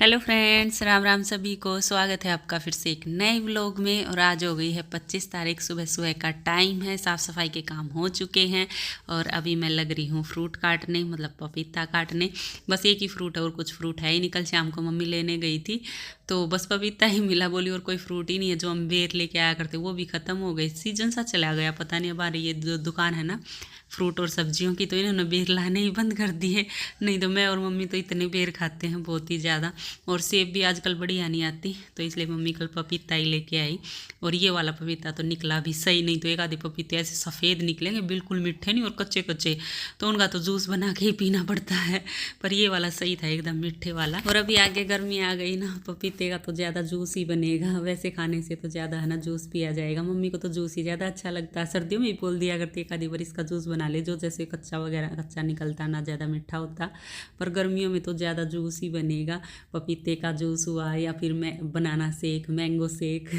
Hello friends, Ram Ram सभी को। स्वागत है आपका फिर से एक नए व्लॉग में। और आज हो गई है 25 तारीख, सुबह सुबह का टाइम है। साफ़ सफाई के काम हो चुके हैं और अभी मैं लग रही हूँ फ्रूट काटने, मतलब पपीता काटने। बस एक ही फ्रूट है और कुछ फ्रूट है ही नहीं। कल शाम को मम्मी लेने गई थी तो बस पपीता ही मिला, बोली और कोई फ्रूट ही नहीं है। जो हम बेर लेके आया करते वो भी ख़त्म हो गई, सीजन सा चला गया। पता नहीं, अब ये जो दुकान है ना फ्रूट और सब्जियों की, तो इन्होंने बेर लाने ही बंद कर दिए। नहीं तो मैं और मम्मी तो इतने बेर खाते हैं, बहुत ही ज़्यादा। और सेब भी आजकल बढ़िया नहीं आती, तो इसलिए मम्मी कल पपीता ही लेके आई। और ये वाला पपीता तो निकला भी सही। नहीं तो एक आधे पपीते ऐसे सफ़ेद निकलेंगे, बिल्कुल मीठे नहीं और कच्चे कच्चे, तो उनका तो जूस बना के ही पीना पड़ता है। पर ये वाला सही था, एकदम मीठे वाला। और अभी आगे गर्मी आ गई ना, पपीते का तो ज़्यादा जूस ही बनेगा। वैसे खाने से तो ज़्यादा है ना जूस पिया जाएगा। मम्मी को तो जूस ही ज़्यादा अच्छा लगता है। सर्दियों में भी बोल दिया करती है एक आधी बार इसका जूस बना ले, जो जैसे कच्चा वगैरह कच्चा निकलता, ना ज़्यादा मीठा होता। पर गर्मियों में तो ज़्यादा जूस ही बनेगा। पपीते का जूस हुआ या फिर बनाना शेक, मैंगो शेक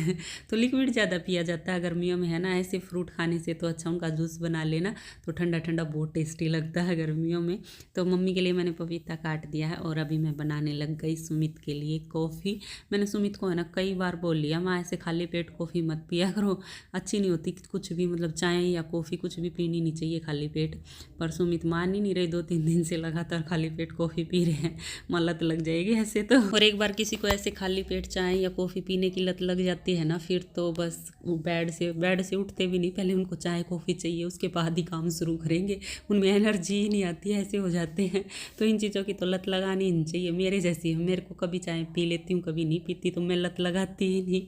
तो लिक्विड ज़्यादा पिया जाता है गर्मियों में, है ना। ऐसे फ्रूट खाने से तो अच्छा उनका जूस बना लेना, तो ठंडा ठंडा बहुत टेस्टी लगता है गर्मियों में। तो मम्मी के लिए मैंने पपीता काट दिया है और अभी मैं बनाने लग गई सुमित के लिए कॉफ़ी। मैंने सुमित को है ना कई बार बोल लिया, माँ ऐसे खाली पेट कॉफ़ी मत पिया करो, अच्छी नहीं होती कुछ भी, मतलब चाय या कॉफ़ी कुछ भी पीनी नहीं चाहिए खाली पेट। पर सुमित मान ही नहीं रही, 2-3 दिन से लगातार खाली पेट कॉफ़ी पी रहे हैं। माँ लत लग जाएगी ऐसे तो। और एक बार किसी को ऐसे खाली पेट चाय या कॉफ़ी पीने की लत लग जाती है ना, फिर तो बस बेड से उठते भी नहीं, पहले उनको चाय कॉफ़ी चाहिए, उसके बाद ही काम शुरू करेंगे। उनमें एनर्जी ही नहीं आती है, ऐसे हो जाते हैं। तो इन चीज़ों की तो लत लगानी नहीं चाहिए। मेरे जैसी है, मेरे को कभी चाय पी लेती हूँ, कभी नहीं पीती, तो मैं लत लगाती ही नहीं।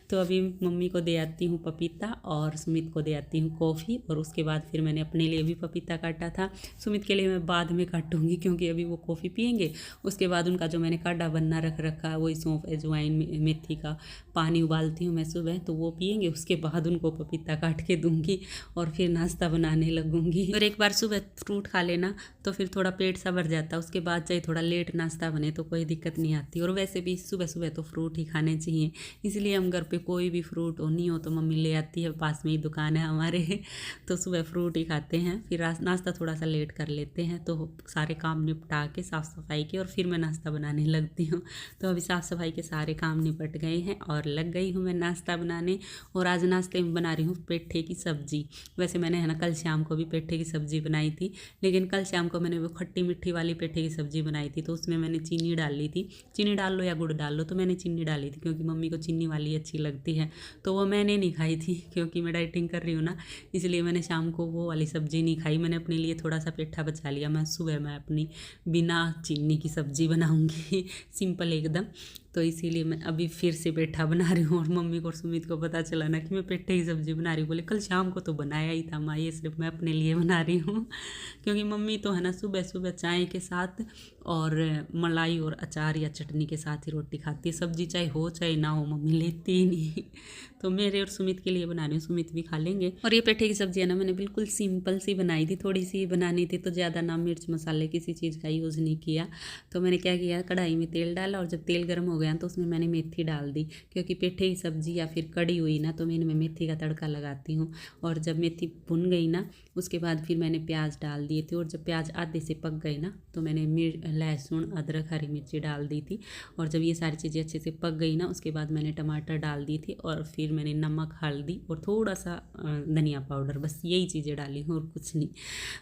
तो अभी मम्मी को दे आती हूँ पपीता और सुमित को दे आती हूँ कॉफ़ी। और उसके बाद फिर मैंने अपने लिए भी पपीता काटा था। सुमित के लिए मैं बाद में काटूँगी, क्योंकि अभी वो कॉफ़ी पियेंगे। उसके बाद उनका जो मैंने काढ़ा बनना रख रखा है, वही सौंफ अजवाइन मेथी का पानी उबालती हूँ मैं सुबह, तो वो पियेंगे। उसके बाद उनको पपीता काट के दूँगी और फिर नाश्ता बनाने लगूँगी। और एक बार सुबह फ्रूट खा लेना तो फिर थोड़ा पेट सा भर जाता है। उसके बाद चाहे थोड़ा लेट नाश्ता बने तो कोई दिक्कत नहीं आती। और वैसे भी सुबह सुबह तो फ्रूट ही खाने चाहिए, इसलिए हम घर पे कोई भी फ्रूट हो नहीं हो तो मम्मी ले आती है, पास में ही दुकान है हमारे तो सुबह फ्रूट ही खाते हैं। फिर नाश्ता थोड़ा सा लेट कर लेते हैं, तो सारे काम निपटा के साफ़ सफाई के और फिर मैं नाश्ता बनाने लगती हूँ। तो अभी साफ़ सफाई के सारे काम निपट गए हैं और लग गई हूँ मैं नाश्ता बनाने। और आज नाश्ते में बना रही हूँ पेठे की सब्ज़ी। वैसे मैंने है ना कल शाम को भी पेठे की सब्ज़ी बनाई थी, लेकिन कल शाम को मैंने वो खट्टी मिट्टी वाली पेठे की सब्ज़ी बनाई थी, तो उसमें मैंने चीनी डाल ली थी। चीनी डाल लो या गुड़ डाल लो, तो मैंने चीनी डाली थी क्योंकि मम्मी को चीनी वाली अच्छी लगती है। तो वो मैंने नहीं खाई थी, क्योंकि मैं डाइटिंग कर रही हूँ ना, इसलिए मैंने शाम को वो वाली सब्ज़ी नहीं खाई। मैंने अपने लिए थोड़ा सा पेठा बचा लिया। मैं सुबह मैं अपनी बिना चीनी की सब्ज़ी बनाऊँगी सिंपल एकदम। तो इसीलिए मैं अभी फिर से पेठा बना रही हूँ। और मम्मी को और सुमित को पता चला ना कि मैं पेठे की सब्ज़ी बना रही हूँ, बोले कल शाम को तो बनाया ही था माँ, ये सिर्फ मैं अपने लिए बना रही हूँ। क्योंकि मम्मी तो है ना सुबह सुबह चाय के साथ और मलाई और अचार या चटनी के साथ ही रोटी खाती है। सब्ज़ी चाहे हो चाहे ना हो मम्मी लेती ही नहीं। तो मेरे और सुमित के लिए बना रही हूँ, सुमित भी खा लेंगे। और ये पेठे की सब्ज़ी है ना मैंने बिल्कुल सिंपल सी बनाई थी, थोड़ी सी बनानी थी, तो ज़्यादा ना मिर्च मसाले किसी चीज़ का यूज़ नहीं किया। तो मैंने क्या किया, कढ़ाई में तेल डाला और जब तेल गर्म हो गया तो उसमें मैंने मेथी डाल दी, क्योंकि पेठे की सब्ज़ी या फिर कड़ी हुई ना तो मैं इनमें मेथी का तड़का लगाती हूँ। और जब मेथी भुन गई ना उसके बाद फिर मैंने प्याज डाल दिए थे। और जब प्याज आधे से पक गई ना तो मैंने लहसुन अदरक हरी मिर्ची डाल दी थी। और जब ये सारी चीज़ें अच्छे से पक गई ना उसके बाद मैंने टमाटर डाल दी थी। और फिर मैंने नमक हल्दी और थोड़ा सा धनिया पाउडर, बस यही चीज़ें डाली हूँ और कुछ नहीं।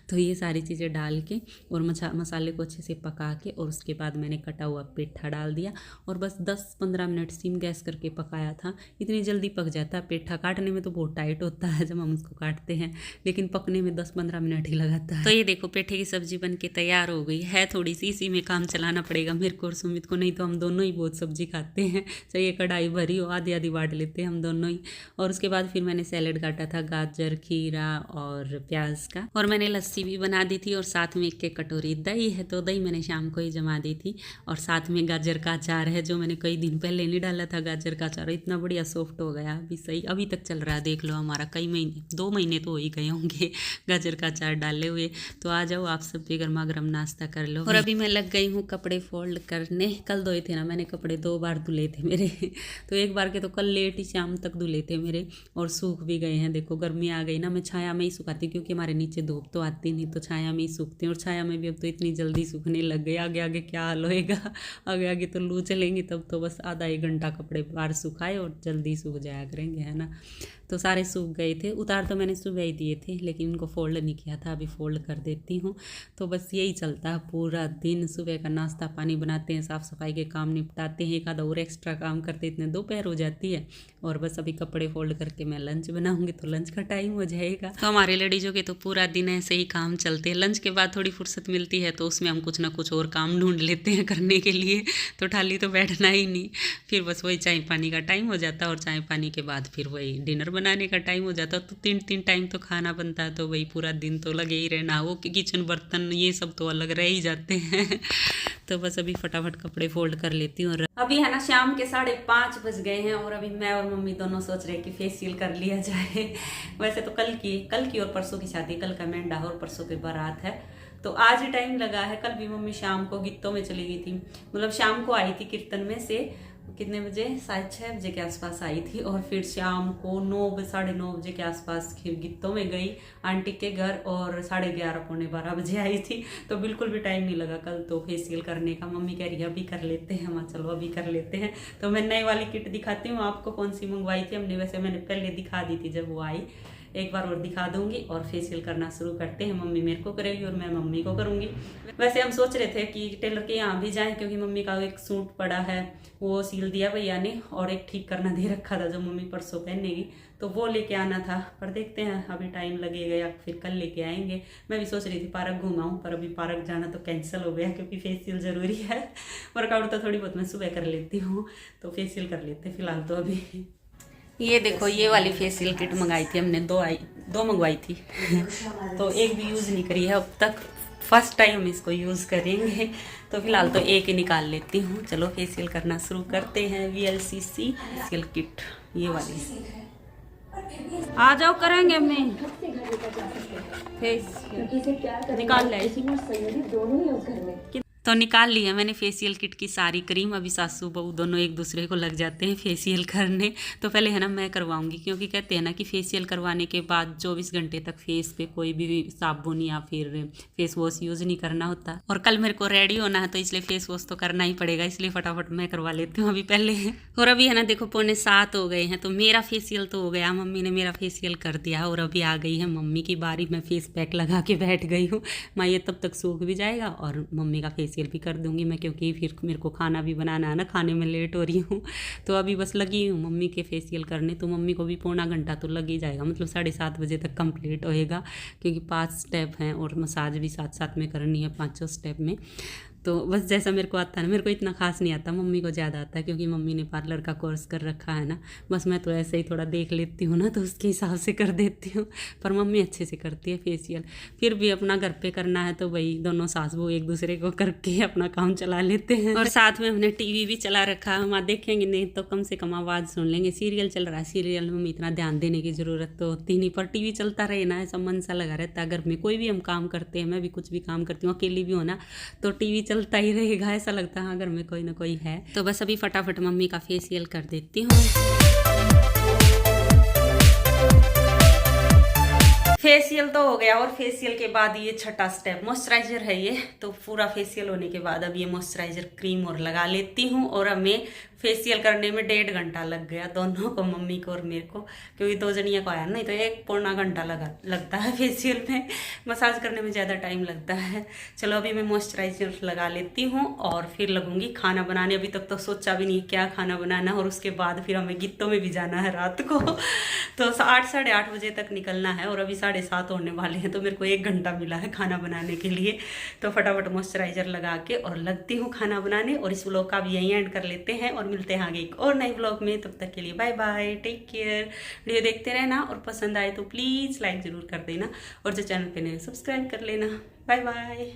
तो ये सारी चीज़ें डाल के और मसाले को अच्छे से पका के और उसके बाद मैंने कटा हुआ पेठा डाल दिया और बस 10-15 मिनट सिम गैस करके पकाया था। इतनी जल्दी पक जाता है पेठा, काटने में तो बहुत टाइट होता है जब हम उसको काटते हैं, लेकिन पकने में 10-15 मिनट ही लगाता है। तो ये देखो पेठे की सब्ज़ी बन के तैयार हो गई है। थोड़ी सी इसी में काम चलाना पड़ेगा मेरे को और सुमित को, नहीं तो हम दोनों ही बहुत सब्ज़ी खाते हैं, चाहिए कढ़ाई भरी हो आधी आधी बांट लेते हैं हम दोनों ही। और उसके बाद फिर मैंने सैलेड काटा था, गाजर खीरा और प्याज का। और मैंने लस्सी भी बना दी थी और साथ में 1 कटोरी दही है, तो दही मैंने शाम को ही जमा दी थी। और साथ में गाजर का अचार है जो जो मैंने कई दिन पहले नहीं डाला था गाजर का अचार, इतना बढ़िया सॉफ्ट हो गया। अभी सही अभी तक चल रहा है, देख लो हमारा कई महीने 2 महीने तो हो ही गए होंगे गाजर का अचार डाले हुए। तो आ जाओ आप सब भी गर्मा गर्म नाश्ता कर लो। और अभी मैं लग गई हूँ कपड़े फोल्ड करने। कल धोए थे ना मैंने कपड़े, 2 बार धुले थे मेरे तो एक बार के तो कल लेट ही शाम तक धुले थे मेरे, और सूख भी गए हैं। देखो गर्मी आ गई ना, मैं छाया में ही सुखाती क्योंकि हमारे नीचे धूप तो आती नहीं, तो छाया में ही सूखती हूँ। और छाया में भी अब तो इतनी जल्दी सूखने लग गए। आगे आगे क्या हाल होएगा, आगे आगे तो लू चलेंगी, तब तो बस आधा 1 घंटा कपड़े बाहर सुखाए और जल्दी सूख जाया करेंगे, है ना। तो सारे सूख गए थे। उतार तो मैंने सुबह ही दिए थे, लेकिन इनको फोल्ड नहीं किया था, अभी फोल्ड कर देती हूँ। तो बस यही चलता है पूरा दिन। सुबह का नाश्ता पानी बनाते हैं, साफ़ सफाई के काम निपटाते हैं, एक आधा और एक्स्ट्रा काम करते इतने दोपहर हो जाती है। और बस अभी कपड़े फोल्ड करके मैं लंच बनाऊंगी, तो लंच का टाइम हो जाएगा। तो हमारे लेडीज़ों के तो पूरा दिन ऐसे ही काम चलते हैं। लंच के बाद थोड़ी फुर्सत मिलती है तो उसमें हम कुछ ना कुछ और काम ढूंढ लेते हैं करने के लिए, तो खाली तो बैठना ही नहीं। फिर बस वही चाय पानी का टाइम हो जाता है, और चाय पानी के बाद फिर वही डिनर बनाने का टाइम हो जाता है। तो 3 टाइम तो खाना बनता है, तो वही पूरा दिन तो लगे ही रहना। वो किचन बर्तन ये सब तो अलग रह ही जाते हैं तो बस अभी फटाफट कपड़े फोल्ड कर लेती हूँ। अभी है ना शाम के 5:30 बज गए हैं, और अभी मैं और मम्मी दोनों सोच रहे हैं कि फेशियल कर लिया जाए। वैसे तो कल की और परसों की शादी, कल का मेंढा और परसों की बारात है, तो आज ही टाइम लगा है। कल भी मम्मी शाम को गित्तों में चली गई थी, मतलब शाम को आई थी कीर्तन में से, कितने बजे, शायद 6 बजे के आसपास आई थी, और फिर शाम को 9-9:30 बजे के आसपास फिर गित्तों में गई आंटी के घर, और 11:30-12 बजे आई थी। तो बिल्कुल भी टाइम नहीं लगा कल तो फेशियल करने का। मम्मी कह रही है अभी कर लेते हैं, हम चलो अभी कर लेते हैं। तो मैं नई वाली किट दिखाती हूँ आपको, कौन सी मंगवाई थी हमने। वैसे मैंने पहले दिखा दी थी जब वो आई, एक बार और दिखा दूंगी, और फेशियल करना शुरू करते हैं। मम्मी मेरे को करेगी और मैं मम्मी को करूंगी। वैसे हम सोच रहे थे कि टेलर के यहाँ भी जाएं, क्योंकि मम्मी का एक सूट पड़ा है, वो सिल दिया भैया ने, और एक ठीक करना दे रखा था जो मम्मी परसों पहनेगी, तो वो लेके आना था। पर देखते हैं अभी टाइम लगेगा या फिर कल लेके आएंगे। मैं भी सोच रही थी पार्क घुमाऊं, पर अभी पार्क जाना तो कैंसिल हो गया क्योंकि फेशियल ज़रूरी है। वर्कआउट तो थोड़ी बहुत मैं सुबह कर लेती हूँ, तो फेशियल कर लेते फिलहाल तो अभी। ये देखो ये वाली फेशियल किट मंगाई थी हमने, 2 मंगवाई थी तो एक भी यूज़ नहीं करी है अब तक, फर्स्ट टाइम इसको यूज़ करेंगे। तो फिलहाल तो एक ही निकाल लेती हूँ। चलो फेशियल करना शुरू करते हैं। VLCC फेशियल किट ये वाली, आ जाओ करेंगे मैं फेशियल, निकाल ले। तो निकाल लिया मैंने फेशियल किट की सारी क्रीम। अभी सासू बहू दोनों एक दूसरे को लग जाते हैं फेशियल करने। तो पहले है ना मैं करवाऊंगी, क्योंकि कहते हैं ना कि फेशियल करवाने के बाद 24 घंटे तक फेस पे कोई भी साबुन या फिर फेस वॉश यूज़ नहीं करना होता। और कल मेरे को रेडी होना है, तो इसलिए फेस वॉश तो करना ही पड़ेगा, इसलिए फटाफट मैं करवा लेती हूँ अभी पहले। और अभी है ना देखो 6:45 हो गए हैं, तो मेरा फेशियल तो हो गया, मम्मी ने मेरा फेशियल कर दिया। और अभी आ गई है मम्मी की बारी, मैं फेस पैक लगा के बैठ गई हूँ। मैं ये तब तक सूख भी जाएगा और मम्मी का फेशियल भी कर दूंगी मैं, क्योंकि फिर मेरे को खाना भी बनाना है ना, खाने में लेट हो रही हूँ। तो अभी बस लगी हूँ मम्मी के फेशियल करने। तो मम्मी को भी 1/4 घंटा तो लग ही जाएगा, मतलब 7:30 बजे तक कंप्लीट होएगा, क्योंकि 5 स्टेप हैं और मसाज भी साथ साथ में करनी है 5 स्टेप में। तो बस जैसा मेरे को आता है ना, मेरे को इतना खास नहीं आता, मम्मी को ज़्यादा आता है, क्योंकि मम्मी ने पार्लर का कोर्स कर रखा है ना। बस मैं तो ऐसे ही थोड़ा देख लेती हूँ ना, तो उसके हिसाब से कर देती हूँ। पर मम्मी अच्छे से करती है फेशियल। फिर भी अपना घर पे करना है तो भाई दोनों सास बहू एक दूसरे को करके अपना काम चला लेते हैं। और साथ में हमने टीवी भी चला रखा है, हम देखेंगे नहीं तो कम से कम आवाज़ सुन लेंगे। सीरियल चल रहा है, सीरियल में इतना ध्यान देने की ज़रूरत तो होती नहीं, पर टीवी चलता रहे ना, ऐसा मन सा लगा रहता है। घर में कोई भी हम काम करते हैं, मैं भी कुछ भी काम करती हूँ, अकेली भी हो ना, तो टीवी चलता ही रहेगा, ऐसा लगता है घर में कोई ना कोई है। तो बस अभी फटाफट मम्मी का फेशियल कर देती हूँ। फेशियल तो हो गया, और फेशियल के बाद ये 6ठा स्टेप मॉइस्चराइजर है ये। तो पूरा फेशियल होने के बाद अब ये मॉइस्चराइजर क्रीम और लगा लेती हूँ। और अब मैं फेशियल करने में 1.5 घंटा लग गया दोनों को, मम्मी को और मेरे को, क्योंकि 2 जनिया को आया नहीं, तो 1 घंटा लगता है फेशियल में। मसाज करने में ज़्यादा टाइम लगता है। चलो अभी मैं मॉइस्चराइजर लगा लेती हूँ और फिर लगूंगी खाना बनाने। अभी तक तो सोचा भी नहीं क्या खाना बनाना, और उसके बाद फिर हमें गित्तों में भी जाना है रात को। तो 8 साढ़े 8 बजे तक निकलना है, और अभी 7:30 होने वाले हैं, तो मेरे को 1 घंटा मिला है खाना बनाने के लिए। तो फटाफट मॉइस्चराइजर लगा के और लगती हूँ खाना बनाने। और इस व्लॉग का भी यहीं एंड कर लेते हैं, और मिलते हैं आगे एक और नए व्लॉग में। तब तक के लिए bye bye, take care. Video देखते रहना, और पसंद आए तो प्लीज़ लाइक ज़रूर कर देना, और जो चैनल पे नए सब्सक्राइब कर लेना। Bye bye.